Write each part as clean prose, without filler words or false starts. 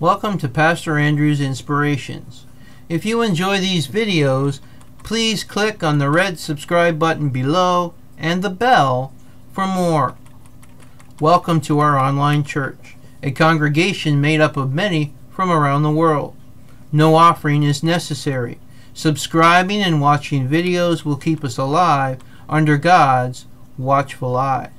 Welcome to Pastor Andrew's Inspirations. If you enjoy these videos, please click on the red subscribe button below and the bell for more. Welcome to our online church, a congregation made up of many from around the world. No offering is necessary. Subscribing and watching videos will keep us alive under God's watchful eyes.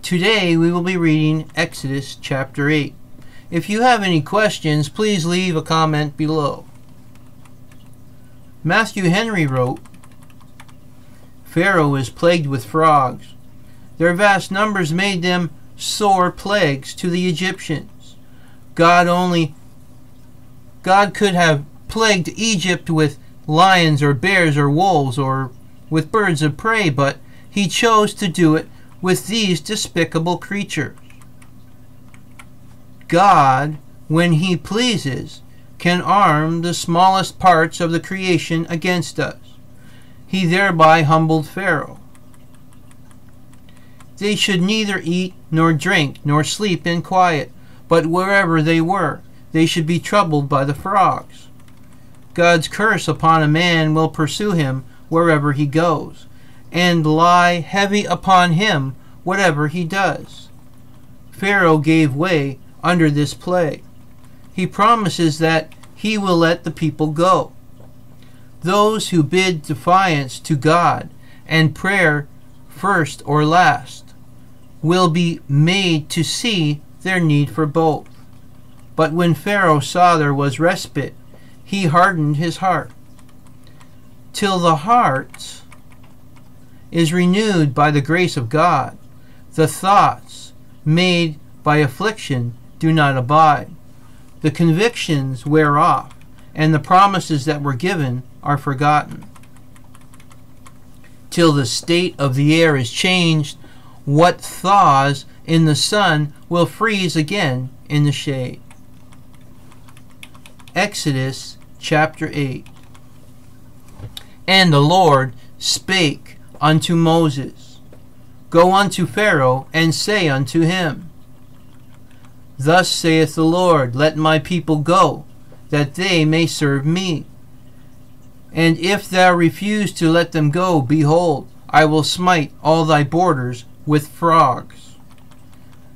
Today we will be reading Exodus chapter 8. If you have any questions, please leave a comment below. Matthew Henry wrote, "Pharaoh is plagued with frogs. Their vast numbers made them sore plagues to the Egyptians. God could have plagued Egypt with lions or bears or wolves or with birds of prey, but he chose to do it with these despicable creatures. God, when he pleases, can arm the smallest parts of the creation against us. He thereby humbled Pharaoh. They should neither eat nor drink nor sleep in quiet, but wherever they were, they should be troubled by the frogs. God's curse upon a man will pursue him wherever he goes, and lie heavy upon him whatever he does. Pharaoh gave way under this plague. He promises that he will let the people go. Those who bid defiance to God and prayer first or last will be made to see their need for both. But when Pharaoh saw there was respite, he hardened his heart. Till the heart is renewed by the grace of God, the thoughts made by affliction do not abide. The convictions wear off, and the promises that were given are forgotten. Till the state of the air is changed, what thaws in the sun will freeze again in the shade." Exodus chapter 8. And the Lord spake unto Moses, "Go unto Pharaoh, and say unto him, Thus saith the Lord, Let my people go, that they may serve me. And if thou refuse to let them go, behold, I will smite all thy borders with frogs.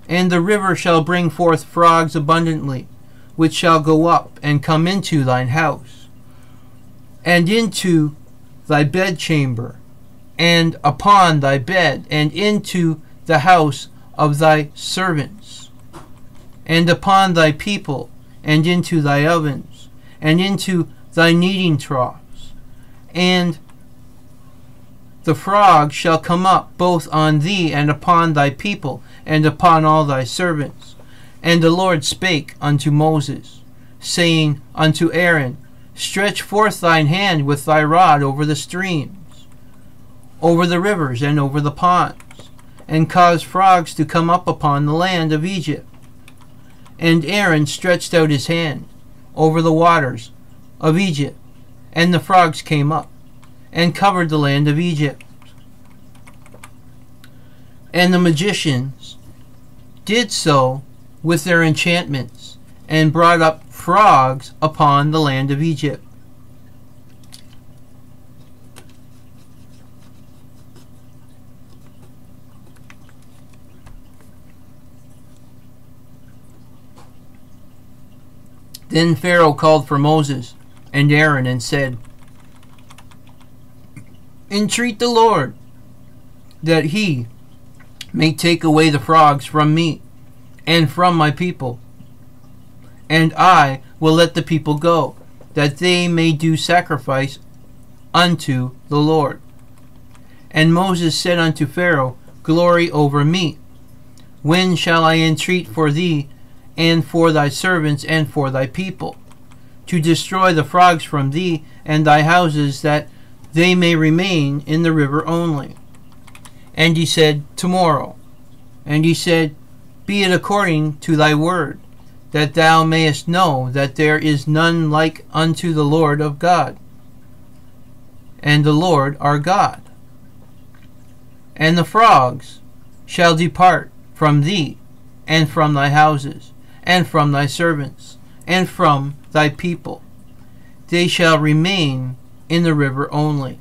And the river shall bring forth frogs abundantly, which shall go up and come into thine house, and into thy bedchamber, and upon thy bed, and into the house of thy servants, and upon thy people, and into thy ovens, and into thy kneading troughs. And the frog shall come up both on thee and upon thy people, and upon all thy servants." And the Lord spake unto Moses, saying unto Aaron, "Stretch forth thine hand with thy rod over the streams, over the rivers, and over the ponds, and cause frogs to come up upon the land of Egypt." And Aaron stretched out his hand over the waters of Egypt, and the frogs came up, and covered the land of Egypt. And the magicians did so with their enchantments, and brought up frogs upon the land of Egypt. Then Pharaoh called for Moses and Aaron and said, "Entreat the Lord that he may take away the frogs from me and from my people, and I will let the people go, that they may do sacrifice unto the Lord." And Moses said unto Pharaoh, "Glory over me. When shall I entreat for thee and for thy servants and for thy people, to destroy the frogs from thee and thy houses, that they may remain in the river only?" And he said, "Tomorrow." And he said, "Be it according to thy word, that thou mayest know that there is none like unto the Lord of God, and the Lord our God. And the frogs shall depart from thee and from thy houses, and from thy servants, and from thy people. They shall remain in the river only.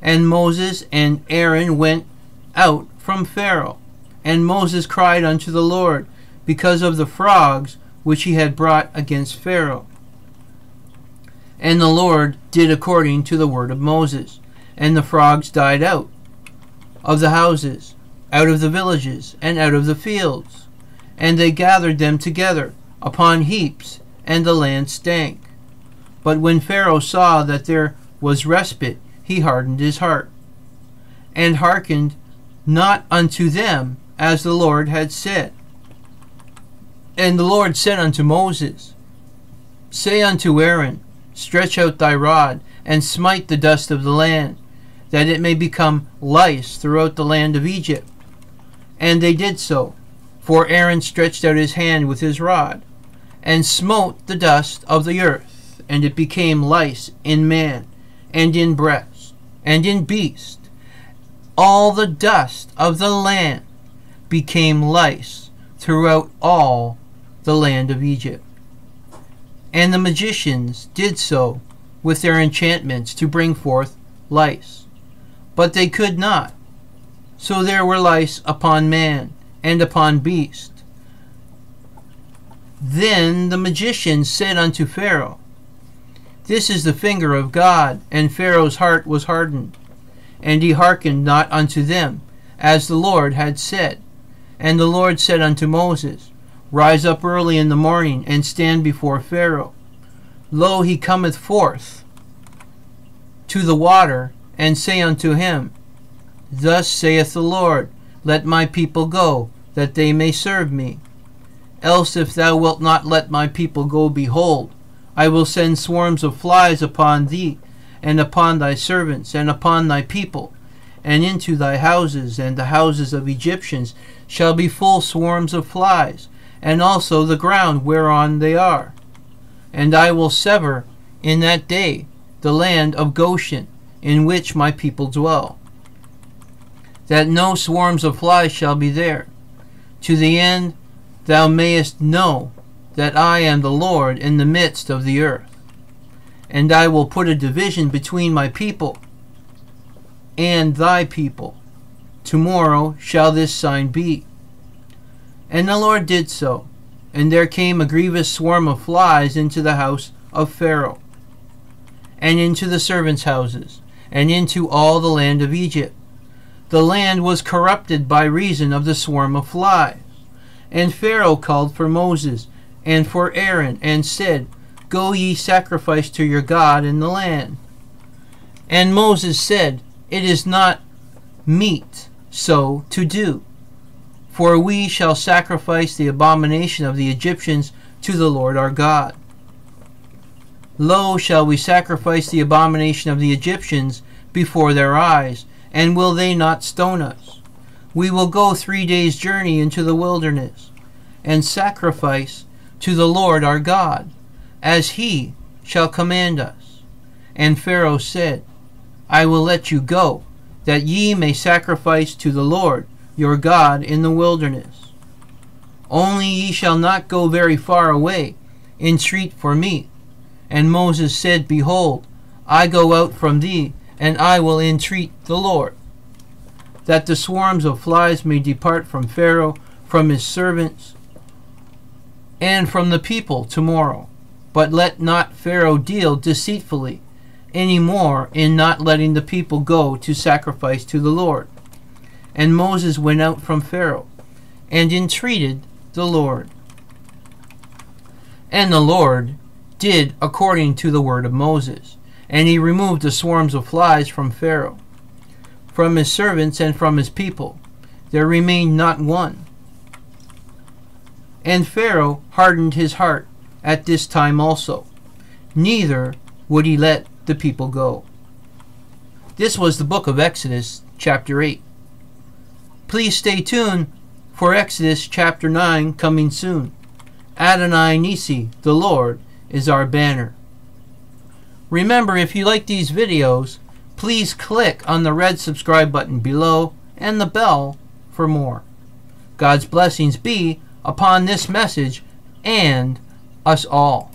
And Moses and Aaron went out from Pharaoh. And Moses cried unto the Lord because of the frogs which he had brought against Pharaoh. And the Lord did according to the word of Moses. And the frogs died out of the houses, out of the villages, and out of the fields. And they gathered them together upon heaps, and the land stank. But when Pharaoh saw that there was respite, he hardened his heart, and hearkened not unto them, as the Lord had said. And the Lord said unto Moses, Say unto Aaron, Stretch out thy rod, and smite the dust of the land, that it may become lice throughout the land of Egypt. And they did so, for Aaron stretched out his hand with his rod, and smote the dust of the earth, and it became lice in man, and in breast, and in beast. All the dust of the land became lice throughout all the land of Egypt. And the magicians did so with their enchantments to bring forth lice, but they could not. So there were lice upon man and upon beast. Then the magicians said unto Pharaoh, This is the finger of God. And Pharaoh's heart was hardened, and he hearkened not unto them, as the Lord had said. And the Lord said unto Moses, Rise up early in the morning, and stand before Pharaoh. Lo, he cometh forth to the water, and say unto him, Thus saith the Lord, Let my people go, that they may serve me. Else if thou wilt not let my people go, behold, I will send swarms of flies upon thee, and upon thy servants, and upon thy people, and into thy houses, and the houses of Egyptians shall be full swarms of flies, and also the ground whereon they are. And I will sever in that day the land of Goshen, in which my people dwell, that no swarms of flies shall be there, to the end thou mayest know that I am the Lord in the midst of the earth. And I will put a division between my people and thy people. Tomorrow shall this sign be. And the Lord did so, and there came a grievous swarm of flies into the house of Pharaoh, and into the servants' houses, and into all the land of Egypt. The land was corrupted by reason of the swarm of flies. And Pharaoh called for Moses and for Aaron, and said, Go ye sacrifice to your God in the land. And Moses said, It is not meet so to do, for we shall sacrifice the abomination of the Egyptians to the Lord our God. Lo, shall we sacrifice the abomination of the Egyptians before their eyes, and will they not stone us? We will go 3 days' journey into the wilderness, and sacrifice to the Lord our God, as he shall command us. And Pharaoh said, I will let you go, that ye may sacrifice to the Lord your God in the wilderness. Only ye shall not go very far away, entreat for me. And Moses said, Behold, I go out from thee, and I will entreat the Lord, that the swarms of flies may depart from Pharaoh, from his servants, and from the people tomorrow. But let not Pharaoh deal deceitfully any more in not letting the people go to sacrifice to the Lord. And Moses went out from Pharaoh, and entreated the Lord. And the Lord did according to the word of Moses, and he removed the swarms of flies from Pharaoh, from his servants, and from his people. There remained not one. And Pharaoh hardened his heart at this time also, neither would he let the people go. This was the book of Exodus, chapter 8. Please stay tuned for Exodus chapter 9 coming soon. Adonai Nisi, the Lord, is our banner. Remember, if you like these videos, please click on the red subscribe button below and the bell for more. God's blessings be upon this message and us all.